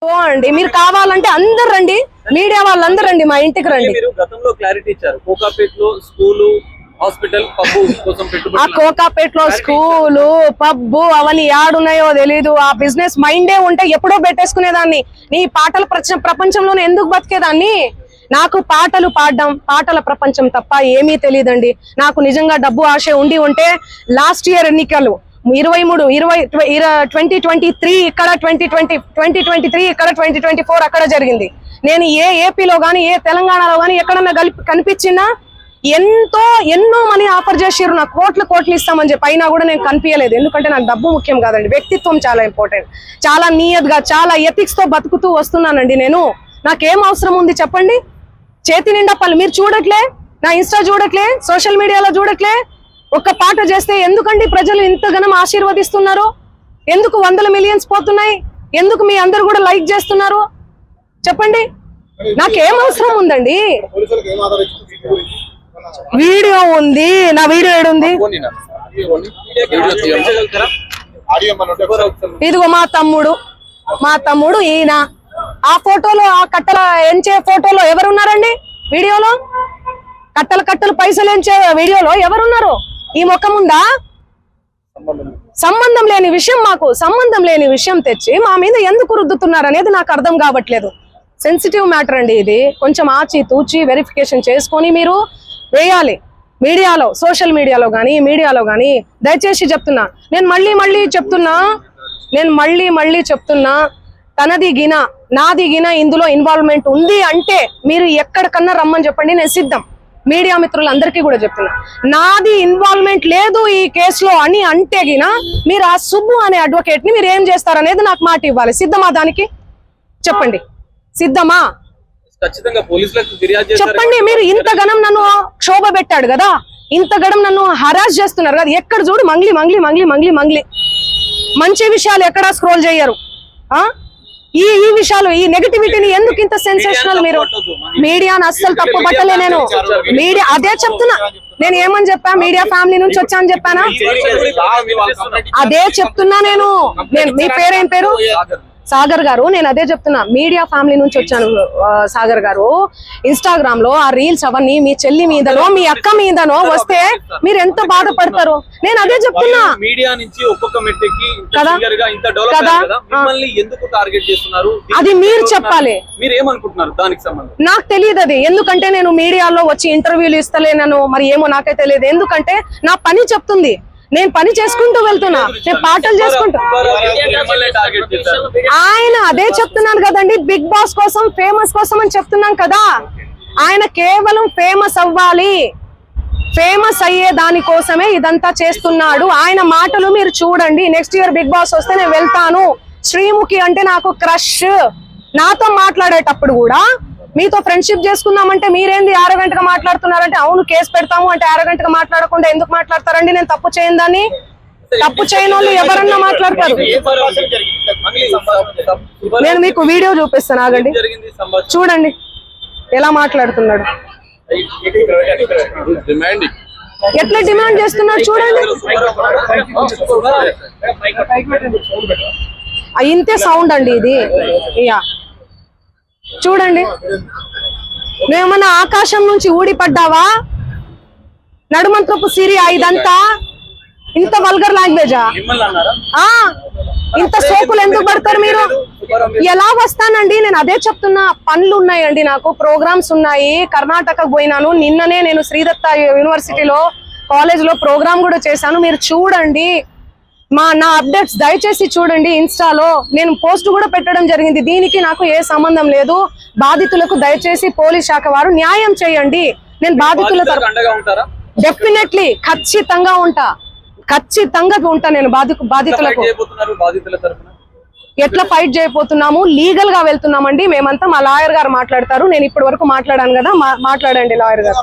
అండి మీరు కావాలంటే అందరు రండి, మీడియా వాళ్ళందరూ రండి, మా ఇంటికి రండి. మీరు గతంలో క్లారిటీ ఇచ్చారు, కోకాపేటలో స్కూలు, హాస్పిటల్, పబ్బు కోసం ఆ కోకాపేటలో స్కూలు, పబ్బు అవన్నీ యాడున్నాయో తెలీదు. ఆ బిజినెస్ మైండే ఉంటే ఎప్పుడో పెట్టేసుకునేదాన్ని. నీ పాటల ప్రపంచంలోనే ఎందుకు బతికేదాన్ని? నాకు పాటలు పాడడం, పాటల ప్రపంచం తప్ప ఏమీ తెలియదండి. నాకు నిజంగా డబ్బు ఆశ ఉంటే లాస్ట్ ఇయర్ ఎన్నికలు 2023 ఇక్కడ, 2023 ఇక్కడ, 2024 అక్కడ జరిగింది. నేను ఏ ఏపీలో గానీ ఏ తెలంగాణలో గానీ ఎక్కడన్నా కనిపించినా ఎన్నో మనీ ఆఫర్ చేసిర్రు, నాకు కోట్లు ఇస్తామని చెప్పి. అయినా కూడా నేను కనిపించలేదు. ఎందుకంటే నాకు డబ్బు ముఖ్యం కాదండి, వ్యక్తిత్వం చాలా ఇంపార్టెంట్. చాలా నియత్గా, చాలా ఎథిక్స్ తో బతుకుతూ వస్తున్నానండి నేను. నాకేం అవసరం ఉంది చెప్పండి? చేతి నిండా పళ్ళు. మీరు చూడట్లే, నా ఇన్స్టా చూడట్లే, సోషల్ మీడియాలో చూడట్లే. ఒక్క పాట చేస్తే ఎందుకండి ప్రజలు ఇంతగానం ఆశీర్వదిస్తున్నారు? ఎందుకు 100 మిలియన్స్ పోతున్నాయి? ఎందుకు మీ అందరు కూడా లైక్ చేస్తున్నారు చెప్పండి? నాకేం అవసరం ఉందండి? వీడియో ఉంది, నా వీడియో ఏడుంది? ఇదిగో మా తమ్ముడు ఈయన. ఆ ఫోటోలో, ఆ కట్టల ఎంచే ఫోటోలో ఎవరున్నారండి? వీడియోలో కట్టలు పైసలు ఎంచే వీడియోలో ఎవరున్నారు? ఈ ముఖం ఉందా? సంబంధం లేని విషయం, మాకు సంబంధం లేని విషయం తెచ్చి మా మీద ఎందుకు రుద్దుతున్నారు అనేది నాకు అర్థం కావట్లేదు. సెన్సిటివ్ మ్యాటర్ అండి ఇది. కొంచెం ఆచి తూచి వెరిఫికేషన్ చేసుకొని మీరు వేయాలి మీడియాలో, సోషల్ మీడియాలో కానీ మీడియాలో కానీ. దయచేసి చెప్తున్నా, నేను మళ్ళీ చెప్తున్నా, తనది గిన నాది గిన ఇందులో ఇన్వాల్వ్మెంట్ ఉంది అంటే మీరు ఎక్కడికన్నా రమ్మని చెప్పండి, నేను సిద్ధం. మీడియా మిత్రులందరికీ కూడా చెప్తున్నా, నాది ఇన్వాల్వ్మెంట్ లేదు ఈ కేసులో అని అంటే గిన మీరు ఆ సుబ్బు అనే అడ్వకేట్ ని మీరు ఏం చేస్తారనేది నాకు మాట ఇవ్వాలి. సిద్ధమా? దానికి చెప్పండి, సిద్ధమా? చెప్పండి. మీరు ఇంతగనం నన్ను క్షోభ పెట్టాడు కదా, ఇంతగనం నన్ను హరాస్ చేస్తున్నారు కదా, ఎక్కడ చూడు మంగ్లీ. మంచి విషయాలు ఎక్కడా స్క్రోల్ చేయరు. ఈ విషయాలు, ఈ నెగటివిటీని ఎందుకు ఇంత సెన్సేషనల్? మీరు మీడియాను అస్సలు తప్పు పట్టలే నేను. మీడియా అదే చెప్తున్నా. నేను ఏమని చెప్పా? మీడియా ఫ్యామిలీ నుంచి వచ్చా అని చెప్పానా? అదే చెప్తున్నా నేను. మీ పేరేం పేరు? సాగర్ గారు. నేను అదే చెప్తున్నా, మీడియా ఫ్యామిలీ నుంచి వచ్చాను సాగర్ గారు. ఇన్స్టాగ్రామ్ లో ఆ రీల్స్ అవన్నీ మీ చెల్లి మీదనో మీ అక్క మీదనో వస్తే మీరు ఎంత బాధపడతారు? నేను అదే చెప్తున్నా. మీడియా నుంచి ఒక్కొక్క మెట్టికి అది మీరు చెప్పాలి. మీరు ఏమనుకుంటున్నారు దానికి సంబంధం? నాకు తెలియదు అది. ఎందుకంటే నేను మీడియాలో వచ్చి ఇంటర్వ్యూలు ఇస్తలేనను, మరి ఏమో నాకే తెలియదు. ఎందుకంటే నా పని చెప్తుంది, నేను పని చేసుకుంటూ వెళ్తున్నా, నేను పాటలు చేసుకుంటూ. ఆయన అదే చెప్తున్నాను కదండి, బిగ్ బాస్ కోసం, ఫేమస్ కోసం అని చెప్తున్నాం కదా. ఆయన కేవలం ఫేమస్ అవ్వాలి, ఫేమస్ అయ్యే దానికోసమే ఇదంతా చేస్తున్నాడు. ఆయన మాటలు మీరు చూడండి. నెక్స్ట్ ఇయర్ బిగ్ బాస్ వస్తే నేను వెళ్తాను. శ్రీముఖి అంటే నాకు క్రష్. నాతో మాట్లాడేటప్పుడు కూడా మీతో ఫ్రెండ్షిప్ చేసుకుందామంటే మీరేంది అరగంటగా మాట్లాడుతున్నారంటే, అవును కేసు పెడతాము అంటే అరగంటగా మాట్లాడకుండా ఎందుకు మాట్లాడతారండి? నేను తప్పు చేయందని. తప్పు చేయని వాళ్ళు ఎవరన్నా మాట్లాడతారు. నేను మీకు వీడియో చూపిస్తాను, ఆగండి, చూడండి ఎలా మాట్లాడుతున్నాడు, ఎట్లా డిమాండ్ చేస్తున్నాడు చూడండి. ఇంతే సౌండ్ అండి ఇది. చూడండి, మేమన్నా ఆకాశం నుంచి ఊడిపడ్డావా? నడుమంత్రపు సిరియా ఇదంతా? ఇంత వల్గర్ లాంగ్వేజా? ఇంత సోకులు ఎందుకు పడతారు మీరు? ఎలా వస్తానండి? నేను అదే చెప్తున్నా, పనులు ఉన్నాయండి, నాకు ప్రోగ్రామ్స్ ఉన్నాయి. కర్ణాటకకు పోయినాను నిన్ననే. నేను శ్రీదత్త యూనివర్సిటీలో కాలేజ్ లో ప్రోగ్రామ్ కూడా చేశాను. మీరు చూడండి నా అప్డేట్స్ దయచేసి చూడండి. ఇన్స్టాలో నేను పోస్ట్ కూడా పెట్టడం జరిగింది. దీనికి నాకు ఏ సంబంధం లేదు. బాధితులకు దయచేసి పోలీస్ శాఖ వారు న్యాయం చేయండి. నేను బాధితుల డెఫినెట్లీ ఖచ్చితంగా ఉంటా నేను బాధితులకు. ఎట్లా ఫైట్ చేయబోతున్నాము? లీగల్ గా వెళ్తున్నామండి మేమంతా. మా లాయర్ గారు మాట్లాడతారు. నేను ఇప్పటి వరకు మాట్లాడాను కదా, మాట్లాడండి లాయర్ గారు.